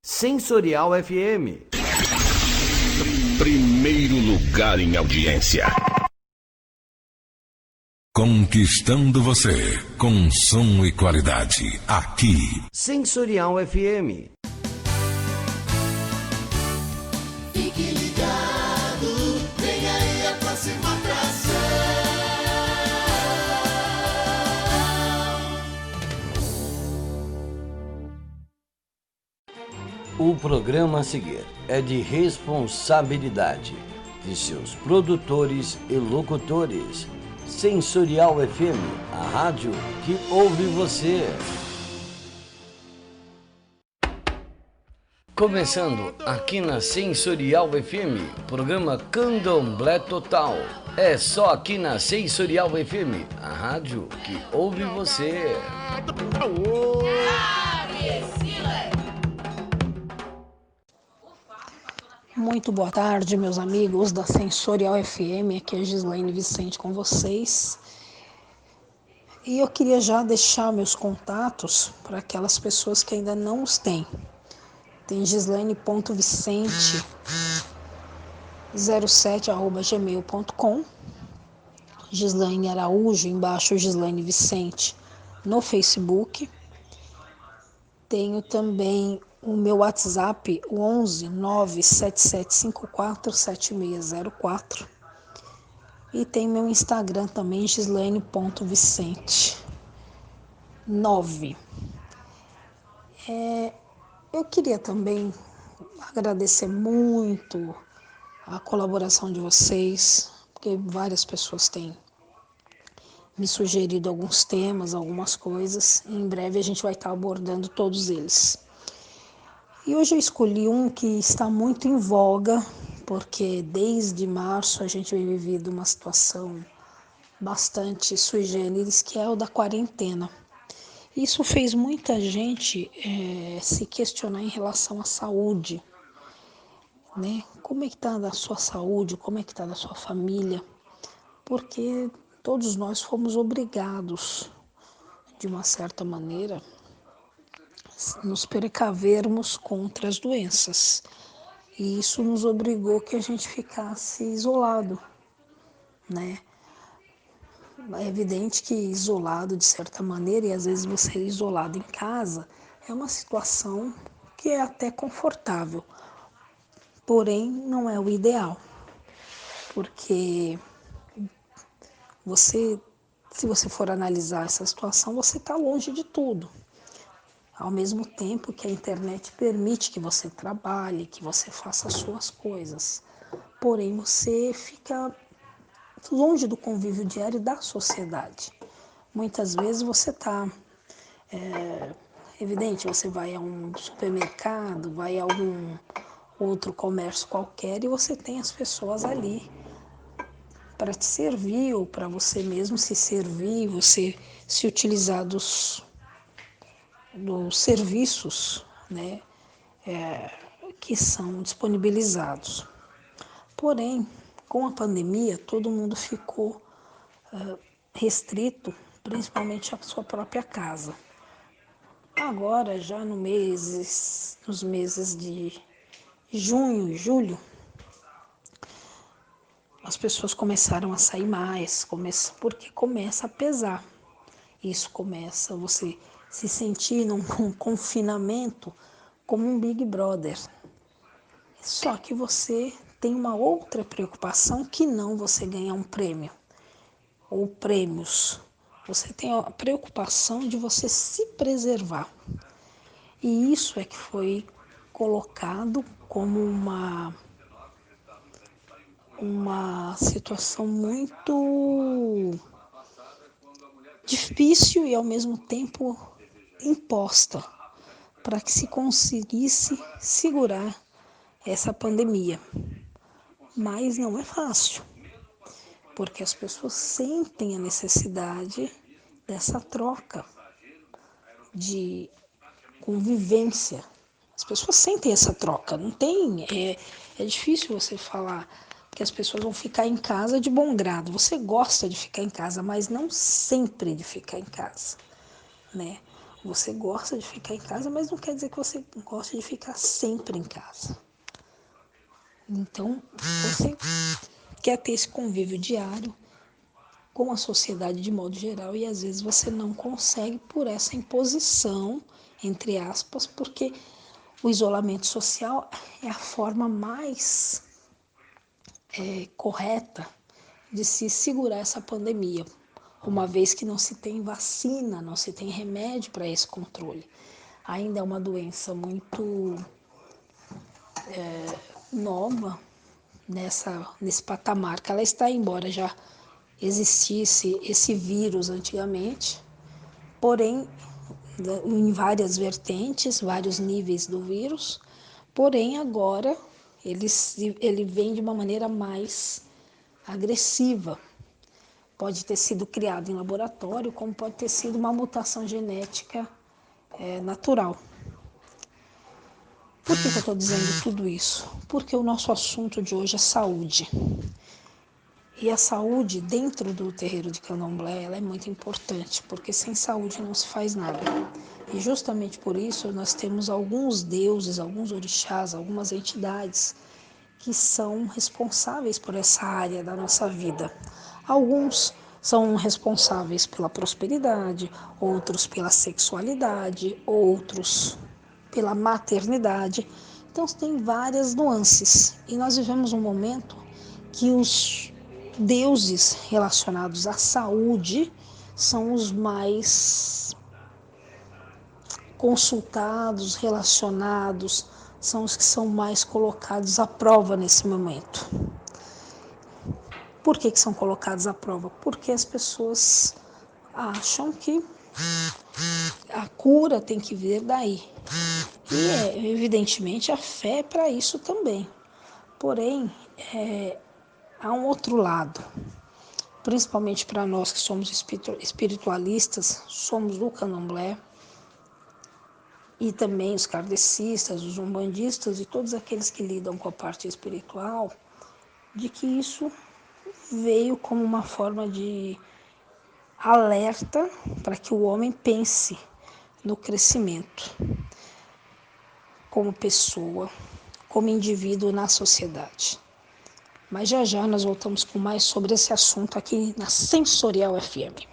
Sensorial FM. Primeiro lugar em audiência. Conquistando você com som e qualidade. Aqui. Sensorial FM. Fique ligado, vem aí a próxima atração. O programa a seguir é de responsabilidade de seus produtores e locutores. Sensorial FM, a rádio que ouve você. Começando aqui na Sensorial FM, programa Candomblé Total. É só aqui na Sensorial FM, a rádio que ouve você. Muito boa tarde, meus amigos da Sensorial FM. Aqui é a Gislaine Vicente com vocês. E eu queria já deixar meus contatos para aquelas pessoas que ainda não os têm. Tem gislaine.vicente07@gmail.com, Gislaine Araújo, embaixo Gislaine Vicente no Facebook. Tenho também o meu WhatsApp, o 11 97754 7604. E tem meu Instagram também, gislaine.vicente9. Eu queria também agradecer muito a colaboração de vocês, porque várias pessoas têm me sugerido alguns temas, algumas coisas. E em breve a gente vai estar abordando todos eles. E hoje eu escolhi um que está muito em voga, porque desde março a gente vem vivendo uma situação bastante sui generis, que é o da quarentena. Isso fez muita gente se questionar em relação à saúde, né? Como é que está a sua saúde, como é que está a sua família? Porque todos nós fomos obrigados, de uma certa maneira, nos precavermos contra as doenças. E isso nos obrigou que a gente ficasse isolado, né? É evidente que isolado de certa maneira, e às vezes você isolado em casa, é uma situação que é até confortável, porém não é o ideal, porque se você for analisar essa situação, você está longe de tudo. Ao mesmo tempo que a internet permite que você trabalhe, que você faça as suas coisas, porém você fica longe do convívio diário da sociedade. Muitas vezes você está, evidente, você vai a um supermercado, vai a algum outro comércio qualquer e você tem as pessoas ali para te servir ou para você mesmo se servir, você se utilizar dos serviços, né, que são disponibilizados. Porém, com a pandemia, todo mundo ficou restrito, principalmente à sua própria casa. Agora, já nos meses de junho e julho, as pessoas começaram a sair mais, porque começa a pesar. Isso começa você se sentir num confinamento como um Big Brother. Só que você tem uma outra preocupação que não você ganhar um prêmio ou prêmios. Você tem a preocupação de você se preservar. E isso é que foi colocado como uma situação muito difícil e ao mesmo tempo imposta para que se conseguisse segurar essa pandemia. Mas não é fácil, porque as pessoas sentem a necessidade dessa troca de convivência. As pessoas sentem essa troca, não tem, é difícil você falar que as pessoas vão ficar em casa de bom grado. Você gosta de ficar em casa, mas não sempre de ficar em casa, né? Você gosta de ficar em casa, mas não quer dizer que você gosta de ficar sempre em casa. Então, você quer ter esse convívio diário com a sociedade de modo geral e às vezes você não consegue por essa imposição, entre aspas, porque o isolamento social é a forma mais correta de se segurar essa pandemia, uma vez que não se tem vacina, não se tem remédio para esse controle. Ainda é uma doença muito nova nesse patamar que ela está, embora já existisse esse vírus antigamente, porém em várias vertentes, vários níveis do vírus, porém agora ele vem de uma maneira mais agressiva. Pode ter sido criado em laboratório, como pode ter sido uma mutação genética natural. Por que eu estou dizendo tudo isso? Porque o nosso assunto de hoje é saúde. E a saúde dentro do terreiro de Candomblé ela é muito importante, porque sem saúde não se faz nada. E justamente por isso nós temos alguns deuses, alguns orixás, algumas entidades que são responsáveis por essa área da nossa vida. Alguns são responsáveis pela prosperidade, outros pela sexualidade, outros pela maternidade. Então tem várias nuances. E nós vivemos um momento que os deuses relacionados à saúde são os mais consultados, relacionados, são os que são mais colocados à prova nesse momento. Por que são colocados à prova? Porque as pessoas acham que a cura tem que vir daí. E, evidentemente, a fé é para isso também. Porém, há um outro lado, principalmente para nós que somos espiritualistas, somos do Candomblé, e também os kardecistas, os umbandistas e todos aqueles que lidam com a parte espiritual, de que isso veio como uma forma de alerta para que o homem pense no crescimento como pessoa, como indivíduo na sociedade. Mas já já nós voltamos com mais sobre esse assunto aqui na Sensorial FM.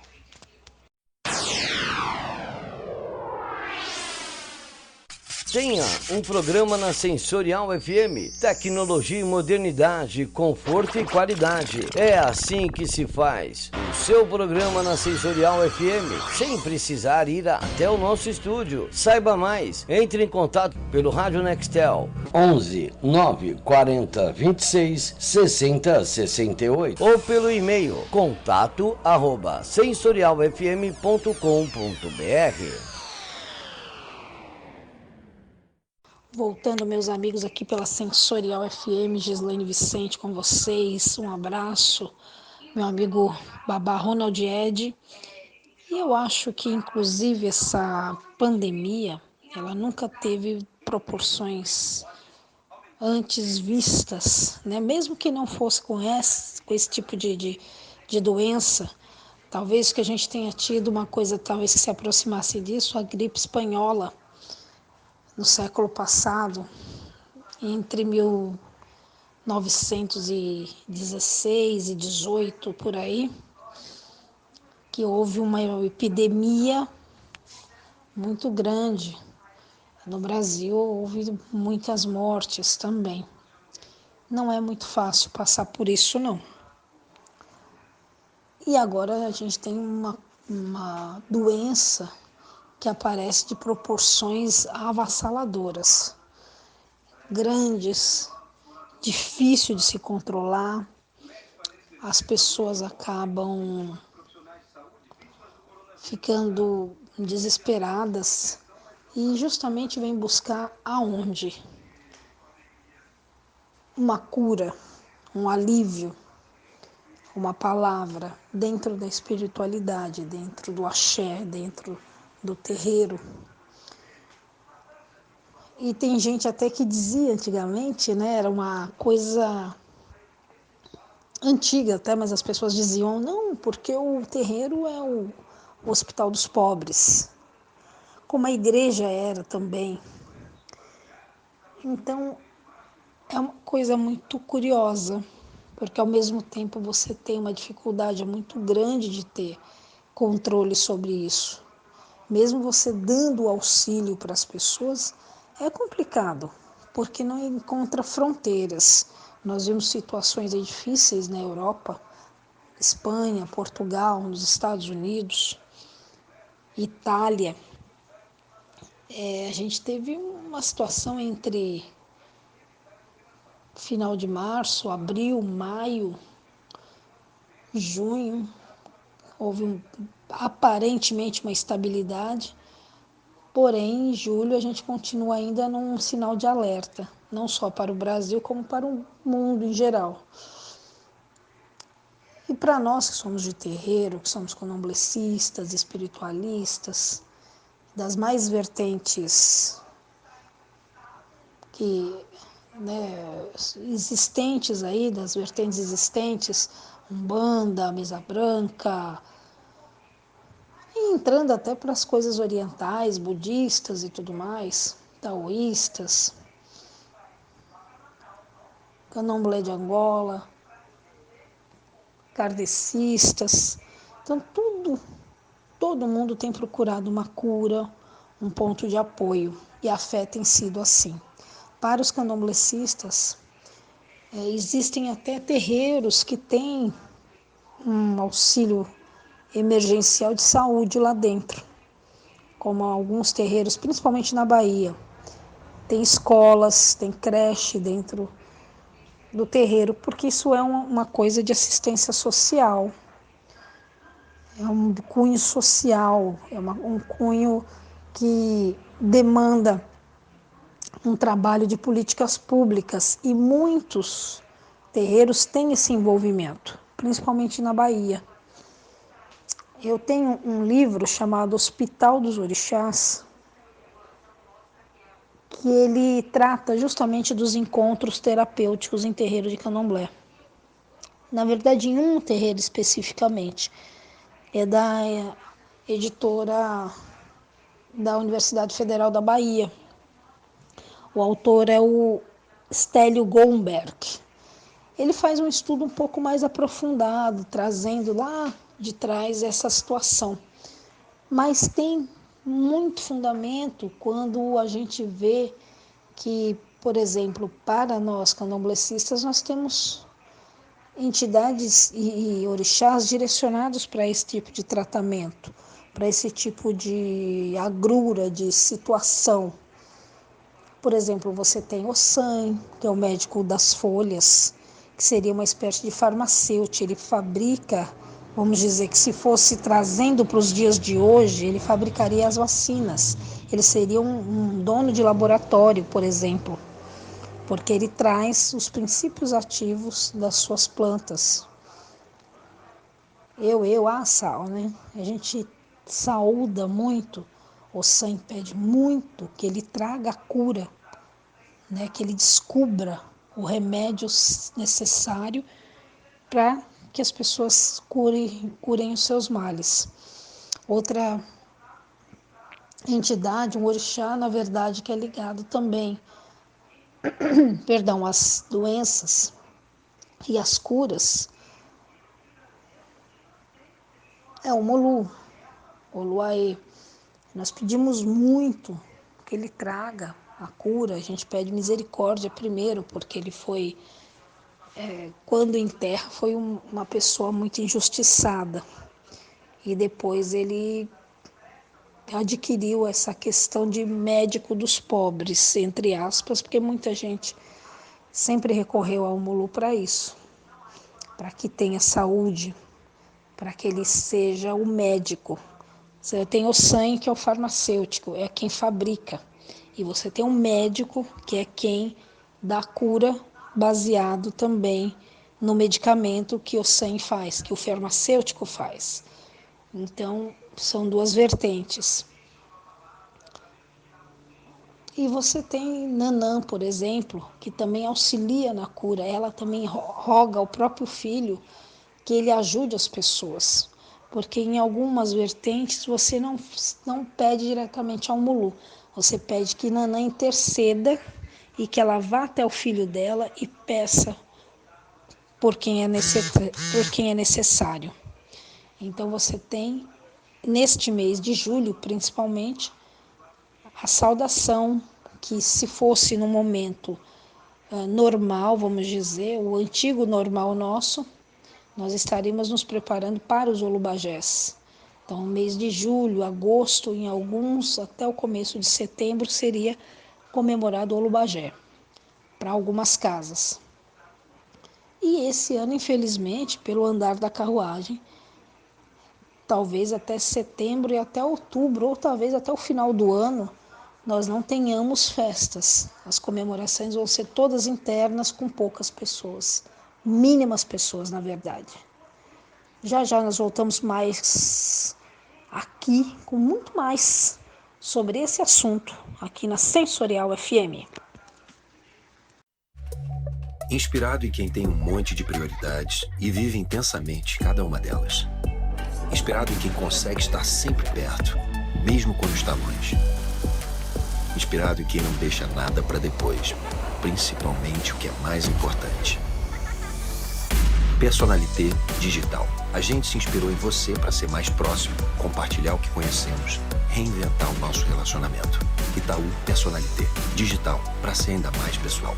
Tenha um programa na Sensorial FM. Tecnologia e modernidade, conforto e qualidade. É assim que se faz. O seu programa na Sensorial FM, sem precisar ir até o nosso estúdio. Saiba mais. Entre em contato pelo Rádio Nextel 11 9 40 26 60 68 ou pelo e-mail contato@sensorialfm.com.br. Voltando, meus amigos, aqui pela Sensorial FM, Gislaine Vicente com vocês. Um abraço, meu amigo Babá Ronald Ed. E eu acho que, inclusive, essa pandemia, ela nunca teve proporções antes vistas, né? Mesmo que não fosse com esse tipo de doença, talvez que a gente tenha tido uma coisa talvez que se aproximasse disso, a gripe espanhola, no século passado, entre 1916 e 18, por aí, que houve uma epidemia muito grande. No Brasil houve muitas mortes também. Não é muito fácil passar por isso, não. E agora a gente tem uma doença que aparece de proporções avassaladoras, grandes, difícil de se controlar. As pessoas acabam ficando desesperadas e justamente vêm buscar aonde? Uma cura, um alívio, uma palavra dentro da espiritualidade, dentro do axé, dentro do terreiro. E tem gente até que dizia antigamente, né, era uma coisa antiga até, mas as pessoas diziam, não, porque o terreiro é o hospital dos pobres. como a igreja era também. Então, é uma coisa muito curiosa, porque ao mesmo tempo você tem uma dificuldade muito grande de ter controle sobre isso. Mesmo você dando auxílio para as pessoas, é complicado, porque não encontra fronteiras. Nós vimos situações difíceis na Europa, Espanha, Portugal, nos Estados Unidos, Itália. A gente teve uma situação entre final de março, abril, maio, junho, houve aparentemente uma estabilidade, porém em julho a gente continua ainda num sinal de alerta, não só para o Brasil como para o mundo em geral. E para nós que somos de terreiro, que somos candomblecistas, espiritualistas, das mais vertentes que, né, existentes aí, das vertentes existentes, Umbanda, Mesa Branca, e entrando até para as coisas orientais, budistas e tudo mais, taoístas, candomblé de Angola, kardecistas. Então, todo mundo tem procurado uma cura, um ponto de apoio, e a fé tem sido assim. Para os candomblecistas, existem até terreiros que têm um auxílio emergencial de saúde lá dentro, como alguns terreiros, principalmente na Bahia. Tem escolas, tem creche dentro do terreiro, porque isso é uma coisa de assistência social, é um cunho social, um cunho que demanda um trabalho de políticas públicas, e muitos terreiros têm esse envolvimento, principalmente na Bahia. Eu tenho um livro chamado Hospital dos Orixás, que ele trata justamente dos encontros terapêuticos em terreiro de candomblé. Na verdade, em um terreiro especificamente, é da editora da Universidade Federal da Bahia. O autor é o Stélio Gomberg. Ele faz um estudo um pouco mais aprofundado, trazendo lá de trás essa situação. Mas tem muito fundamento quando a gente vê que, por exemplo, para nós candomblecistas, nós temos entidades e orixás direcionados para esse tipo de tratamento, para esse tipo de agrura, de situação. Por exemplo, você tem o San, que é o médico das folhas, que seria uma espécie de farmacêutico. Ele fabrica, vamos dizer que se fosse trazendo para os dias de hoje, ele fabricaria as vacinas. Ele seria um dono de laboratório, por exemplo, porque ele traz os princípios ativos das suas plantas. A Sal, né? A gente saúda muito, o San pede muito que ele traga a cura, né? Que ele descubra o remédio necessário para que as pessoas curem os seus males. Outra entidade, um orixá, na verdade, que é ligado também, às doenças e às curas, é o Molu, Oluaê. Nós pedimos muito que ele traga a cura, a gente pede misericórdia primeiro, porque ele foi, quando em terra, foi uma pessoa muito injustiçada. E depois ele adquiriu essa questão de médico dos pobres, entre aspas, porque muita gente sempre recorreu ao Mulu para isso, para que tenha saúde, para que ele seja o médico. Você tem o sangue, que é o farmacêutico, é quem fabrica. E você tem um médico, que é quem dá cura, baseado também no medicamento que o sangue faz, que o farmacêutico faz. Então, são duas vertentes. E você tem Nanã, por exemplo, que também auxilia na cura. Ela também roga ao próprio filho que ele ajude as pessoas. porque em algumas vertentes você não pede diretamente ao Mulu, você pede que Nanã interceda e que ela vá até o filho dela e peça por quem é necessário. Então você tem, neste mês de julho principalmente, a saudação que, se fosse no momento normal, vamos dizer, o antigo normal nosso, nós estaríamos nos preparando para os Olubajés. Então, mês de julho, agosto, em alguns, até o começo de setembro, seria comemorado o Olubajé, para algumas casas. E esse ano, infelizmente, pelo andar da carruagem, talvez até setembro e até outubro, ou talvez até o final do ano, nós não tenhamos festas. As comemorações vão ser todas internas, com poucas pessoas, mínimas pessoas, na verdade. Já já nós voltamos mais aqui, com muito mais sobre esse assunto, aqui na Sensorial FM. Inspirado em quem tem um monte de prioridades e vive intensamente cada uma delas. Inspirado em quem consegue estar sempre perto, mesmo quando está longe. Inspirado em quem não deixa nada para depois, principalmente o que é mais importante. Personalité Digital. A gente se inspirou em você para ser mais próximo, compartilhar o que conhecemos, reinventar o nosso relacionamento. Itaú Personalité Digital, para ser ainda mais pessoal.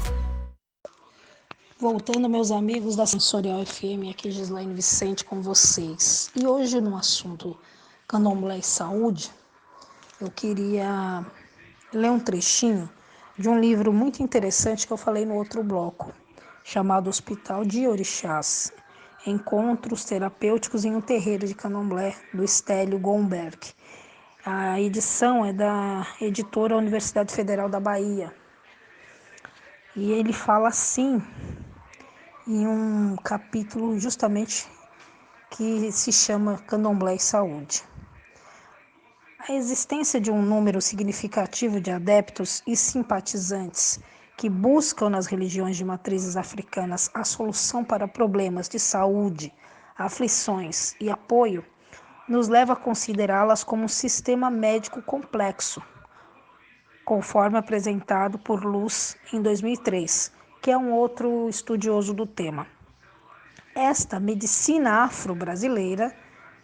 Voltando, meus amigos da Sensorial FM, aqui Gislaine Vicente com vocês. E hoje, no assunto Candomblé e Saúde, eu queria ler um trechinho de um livro muito interessante que eu falei no outro bloco, chamado Hospital de Orixás, Encontros Terapêuticos em um Terreiro de Candomblé, do Estélio Gomberg. A edição é da editora Universidade Federal da Bahia. E ele fala assim, em um capítulo justamente que se chama Candomblé e Saúde. A existência de um número significativo de adeptos e simpatizantes que buscam nas religiões de matrizes africanas a solução para problemas de saúde, aflições e apoio, nos leva a considerá-las como um sistema médico complexo, conforme apresentado por Luz em 2003, que é um outro estudioso do tema. Esta medicina afro-brasileira,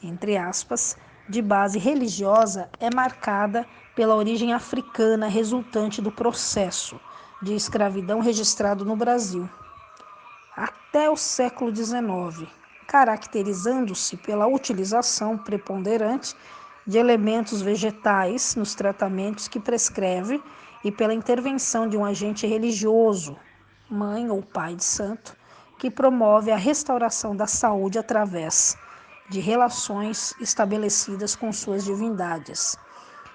entre aspas, de base religiosa, é marcada pela origem africana resultante do processo de escravidão registrado no Brasil até o século XIX, caracterizando-se pela utilização preponderante de elementos vegetais nos tratamentos que prescreve e pela intervenção de um agente religioso, mãe ou pai de santo, que promove a restauração da saúde através de relações estabelecidas com suas divindades.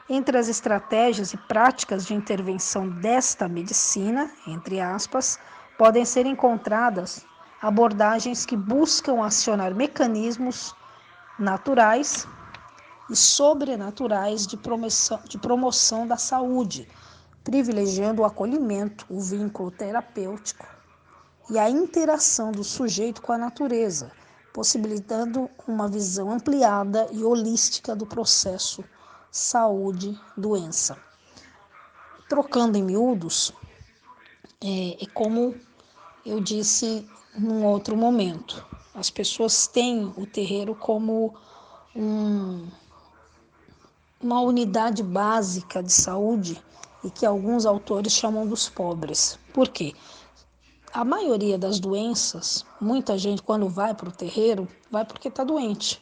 Entre as estratégias e práticas de intervenção desta medicina, entre aspas, podem ser encontradas abordagens que buscam acionar mecanismos naturais e sobrenaturais de promoção da saúde, privilegiando o acolhimento, o vínculo terapêutico e a interação do sujeito com a natureza, possibilitando uma visão ampliada e holística do processo saúde-doença. Trocando em miúdos, é como eu disse num outro momento, as pessoas têm o terreiro como uma unidade básica de saúde e que alguns autores chamam dos pobres. Por quê? A maioria das doenças, muita gente quando vai para o terreiro, vai porque está doente.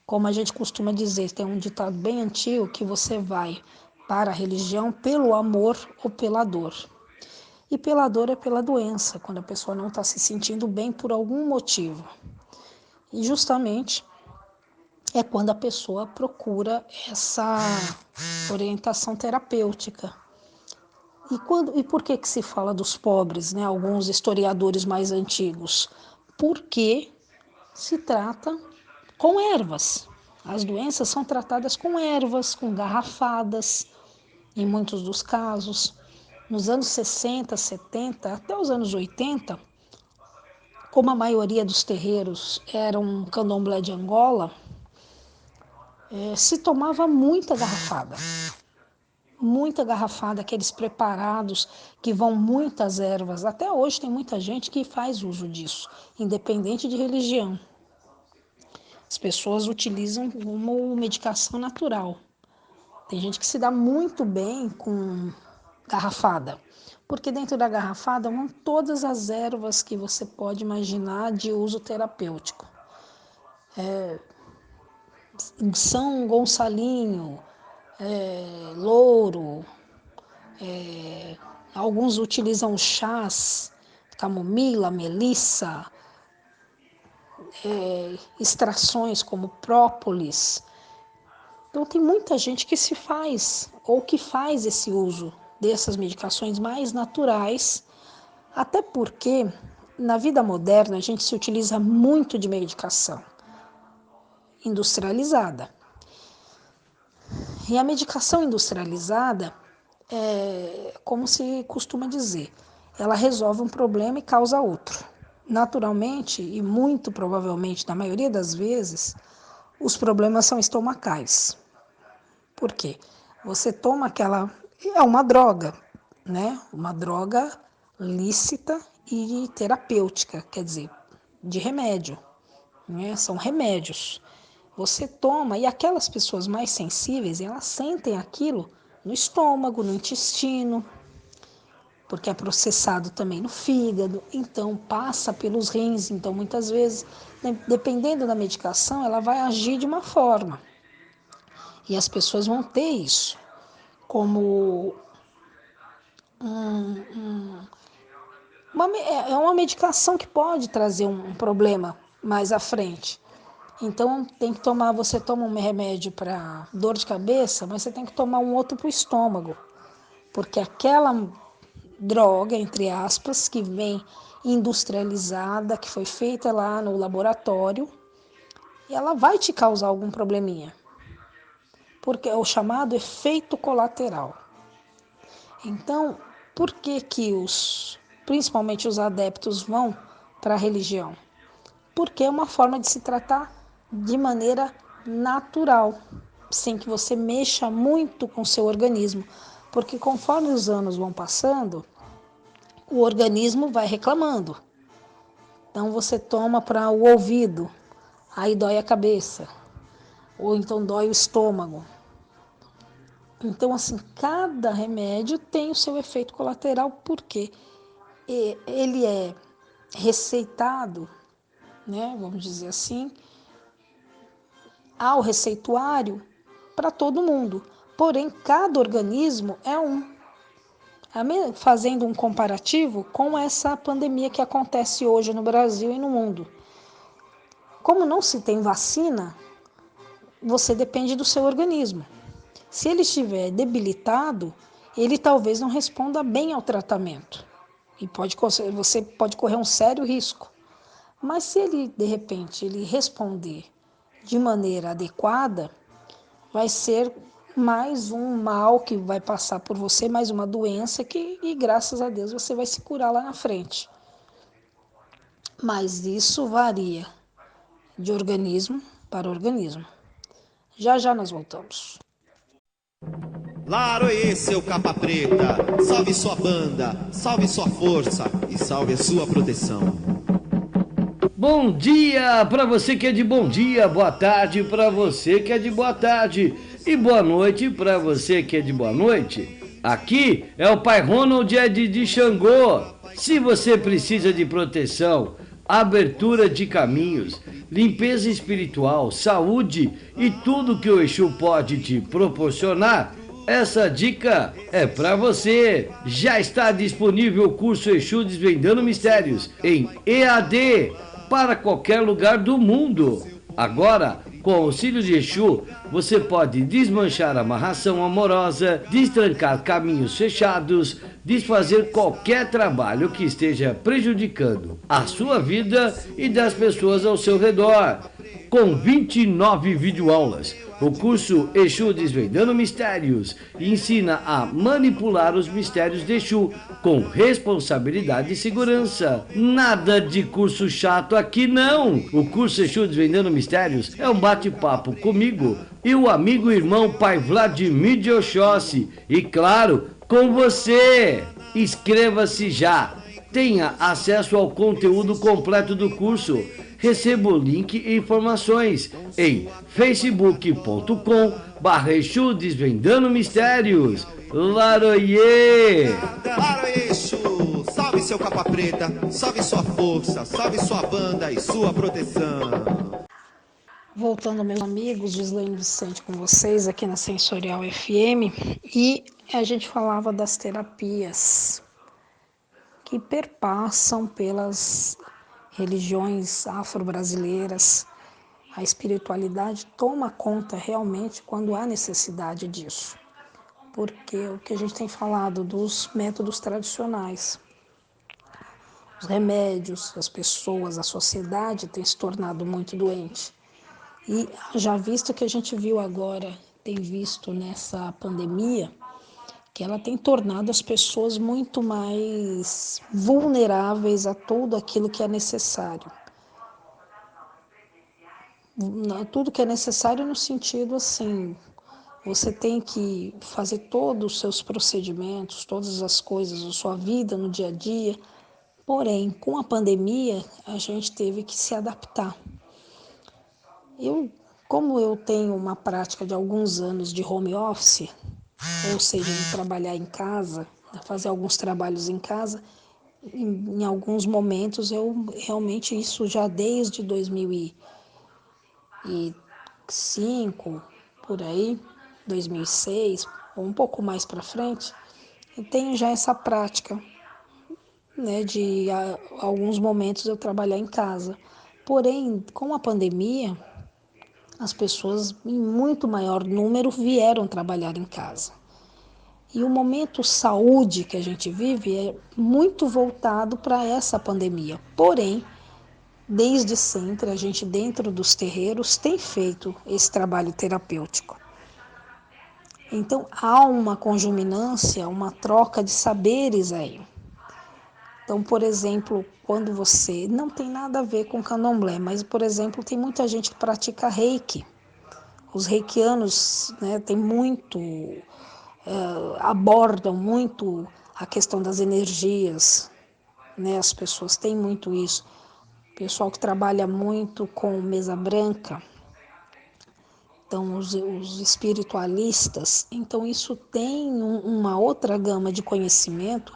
Como a gente costuma dizer, tem um ditado bem antigo que você vai para a religião pelo amor ou pela dor. E pela dor é pela doença, quando a pessoa não está se sentindo bem por algum motivo. E justamente é quando a pessoa procura essa orientação terapêutica. E por que se fala dos pobres, né? Alguns historiadores mais antigos? Porque se trata com ervas. As doenças são tratadas com ervas, com garrafadas, em muitos dos casos. Nos anos 60, 70, até os anos 80, como a maioria dos terreiros eram candomblé de Angola, se tomava muita garrafada, aqueles preparados que vão muitas ervas. Até hoje tem muita gente que faz uso disso, independente de religião. As pessoas utilizam como medicação natural. Tem gente que se dá muito bem com garrafada, porque dentro da garrafada vão todas as ervas que você pode imaginar de uso terapêutico. São Gonçalinho, louro, alguns utilizam chás, camomila, melissa, extrações como própolis. Então tem muita gente que se faz ou que faz esse uso dessas medicações mais naturais, até porque na vida moderna a gente se utiliza muito de medicação industrializada. E a medicação industrializada, como se costuma dizer, ela resolve um problema e causa outro. Naturalmente, e muito provavelmente, na maioria das vezes, os problemas são estomacais. Por quê? Você toma é uma droga, né? Uma droga lícita e terapêutica, quer dizer, de remédio, né? São remédios. Você toma, e aquelas pessoas mais sensíveis, elas sentem aquilo no estômago, no intestino, porque é processado também no fígado, então passa pelos rins. Então muitas vezes, dependendo da medicação, ela vai agir de uma forma. E as pessoas vão ter isso como uma medicação que pode trazer um problema mais à frente. Então tem que tomar, você toma um remédio para dor de cabeça, mas você tem que tomar um outro para o estômago, porque aquela droga, entre aspas, que vem industrializada, que foi feita lá no laboratório, ela vai te causar algum probleminha, porque é o chamado efeito colateral. Então, por que principalmente os adeptos vão para a religião? Porque é uma forma de se tratar de maneira natural, sem que você mexa muito com o seu organismo, porque conforme os anos vão passando, o organismo vai reclamando. Então você toma para o ouvido, aí dói a cabeça, ou então dói o estômago. Então, assim, cada remédio tem o seu efeito colateral, porque ele é receitado, né, vamos dizer assim, ao receituário para todo mundo. Porém, cada organismo é um. Fazendo um comparativo com essa pandemia que acontece hoje no Brasil e no mundo. Como não se tem vacina, você depende do seu organismo. Se ele estiver debilitado, ele talvez não responda bem ao tratamento. E você pode correr um sério risco. Mas se ele, de repente, ele responder de maneira adequada, vai ser mais um mal que vai passar por você, mais uma doença e graças a Deus você vai se curar lá na frente. Mas isso varia de organismo para organismo. Já já nós voltamos. Laroê, seu capa preta, salve sua banda, salve sua força e salve a sua proteção. Bom dia para você que é de bom dia, boa tarde para você que é de boa tarde e boa noite para você que é de boa noite. Aqui é o Pai Ronald Ed de Xangô. Se você precisa de proteção, abertura de caminhos, limpeza espiritual, saúde e tudo que o Exu pode te proporcionar, essa dica é para você. Já está disponível o curso Exu Desvendando Mistérios em EAD para qualquer lugar do mundo. Agora, com o auxílio de Exu, você pode desmanchar amarração amorosa, destrancar caminhos fechados, desfazer qualquer trabalho que esteja prejudicando a sua vida e das pessoas ao seu redor. Com 29 videoaulas, o curso Exu Desvendando Mistérios ensina a manipular os mistérios de Exu com responsabilidade e segurança. Nada de curso chato aqui não! O curso Exu Desvendando Mistérios é um bate-papo comigo e o amigo e irmão Pai Vladimir de Oxóssi. E claro, com você! Inscreva-se já! Tenha acesso ao conteúdo completo do curso. Receba o link e informações em facebook.com/Exu Desvendando Mistérios. Laroie! Laroie Exu, salve seu capa preta, salve sua força, salve sua banda e sua proteção. Voltando, meus amigos, Gislaine Vicente com vocês aqui na Sensorial FM, e a gente falava das terapias que perpassam pelas religiões afro-brasileiras. A espiritualidade toma conta realmente quando há necessidade disso, porque o que a gente tem falado dos métodos tradicionais, os remédios, as pessoas, a sociedade tem se tornado muito doente. E já visto que a gente viu agora, tem visto nessa pandemia, que ela tem tornado as pessoas muito mais vulneráveis a tudo aquilo que é necessário. Tudo que é necessário no sentido assim, você tem que fazer todos os seus procedimentos, todas as coisas da sua vida no dia a dia. Porém, com a pandemia, a gente teve que se adaptar. Como eu tenho uma prática de alguns anos de home office, ou seja, de trabalhar em casa, fazer alguns trabalhos em casa, em alguns momentos eu realmente, isso já desde 2005, por aí, 2006, ou um pouco mais para frente, eu tenho já essa prática, né, de alguns momentos eu trabalhar em casa. Porém, com a pandemia, as pessoas em muito maior número vieram trabalhar em casa. E o momento saúde que a gente vive é muito voltado para essa pandemia. Porém, desde sempre, a gente dentro dos terreiros tem feito esse trabalho terapêutico. Então, há uma conjuminância, uma troca de saberes aí. Então, por exemplo, quando você... Não tem nada a ver com candomblé, mas, por exemplo, tem muita gente que pratica reiki. Os reikianos, né, tem muito... abordam muito a questão das energias, né? As pessoas têm muito isso. O pessoal que trabalha muito com mesa branca, então os espiritualistas, então isso tem uma outra gama de conhecimento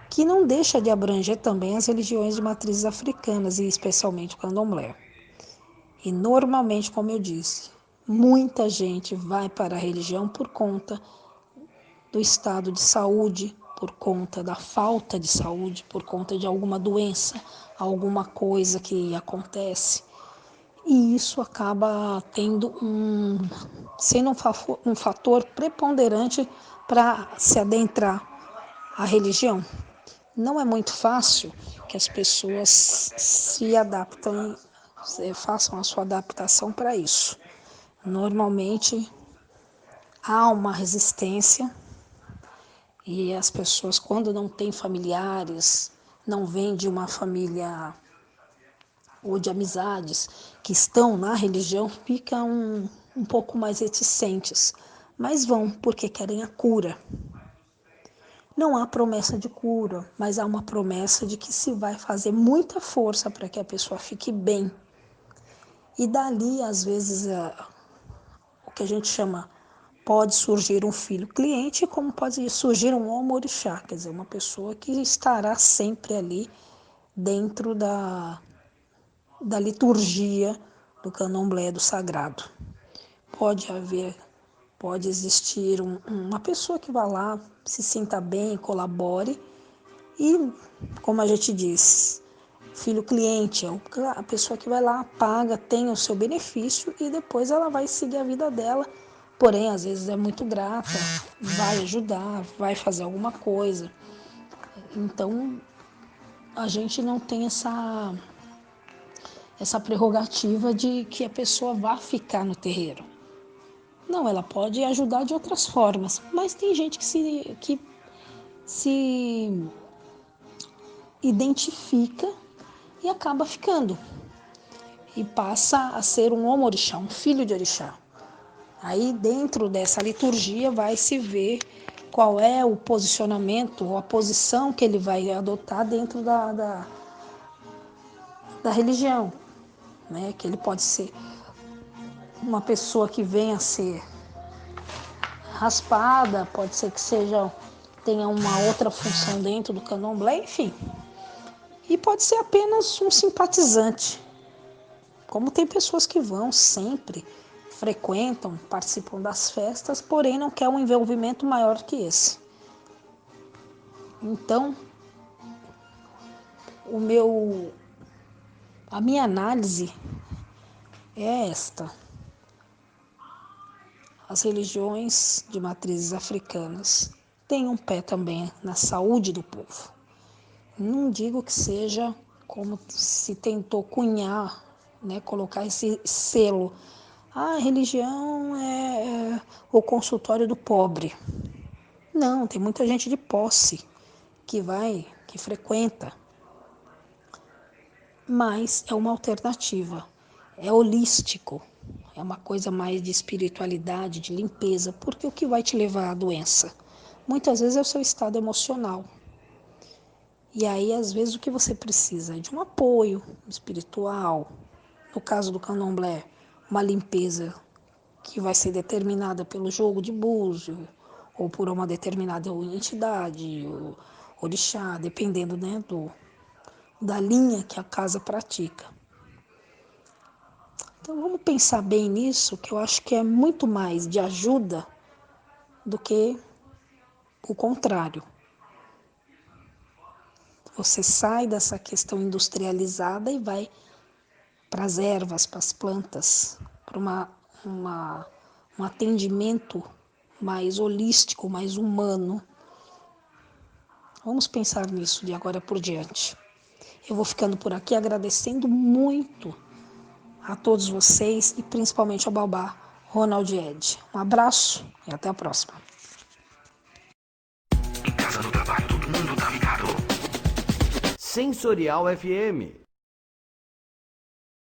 que não deixa de abranger também as religiões de matrizes africanas e especialmente o candomblé. E normalmente, como eu disse, muita gente vai para a religião por conta do estado de saúde, por conta da falta de saúde, por conta de alguma doença, alguma coisa que acontece. E isso acaba sendo um fator preponderante para se adentrar à religião. Não é muito fácil que as pessoas se adaptem, façam a sua adaptação para isso. Normalmente há uma resistência e as pessoas, quando não têm familiares, não vêm de uma família ou de amizades que estão na religião, ficam um pouco mais reticentes, mas vão porque querem a cura. Não há promessa de cura, mas há uma promessa de que se vai fazer muita força para que a pessoa fique bem. E dali, às vezes, o que a gente chama, pode surgir um filho cliente, como pode surgir um omorixá, quer dizer, uma pessoa que estará sempre ali dentro da liturgia do candomblé, do sagrado. Pode existir uma pessoa que vá lá, se sinta bem, colabore e, como a gente diz, filho cliente é a pessoa que vai lá, paga, tem o seu benefício e depois ela vai seguir a vida dela, porém às vezes é muito grata, vai ajudar, vai fazer alguma coisa. Então a gente não tem essa prerrogativa de que a pessoa vá ficar no terreiro. Não, ela pode ajudar de outras formas, mas tem gente que se identifica e acaba ficando. E passa a ser um omorixá, um filho de orixá. Aí dentro dessa liturgia vai se ver qual é o posicionamento ou a posição que ele vai adotar dentro da religião. Né? Que ele pode ser uma pessoa que venha a ser raspada, pode ser que tenha uma outra função dentro do candomblé, enfim. E pode ser apenas um simpatizante. Como tem pessoas que vão sempre, frequentam, participam das festas, porém não quer um envolvimento maior que esse. Então, a minha análise é esta. As religiões de matrizes africanas têm um pé também na saúde do povo. Não digo que seja como se tentou cunhar, né, colocar esse selo. A religião é o consultório do pobre. Não, tem muita gente de posse que vai, que frequenta. Mas é uma alternativa, é holístico, é uma coisa mais de espiritualidade, de limpeza, porque o que vai te levar à doença? Muitas vezes é o seu estado emocional. E aí, às vezes, o que você precisa é de um apoio espiritual. No caso do candomblé, uma limpeza que vai ser determinada pelo jogo de búzio, ou por uma determinada entidade, ou orixá, dependendo, né, da linha que a casa pratica. Então vamos pensar bem nisso, que eu acho que é muito mais de ajuda do que o contrário. Você sai dessa questão industrializada e vai para as ervas, para as plantas, para um atendimento mais holístico, mais humano. Vamos pensar nisso de agora por diante. Eu vou ficando por aqui agradecendo muito a todos vocês e principalmente ao Babá Ronald Ed. Um abraço e até a próxima. Em casa, no trabalho, todo mundo tá ligado. Sensorial FM.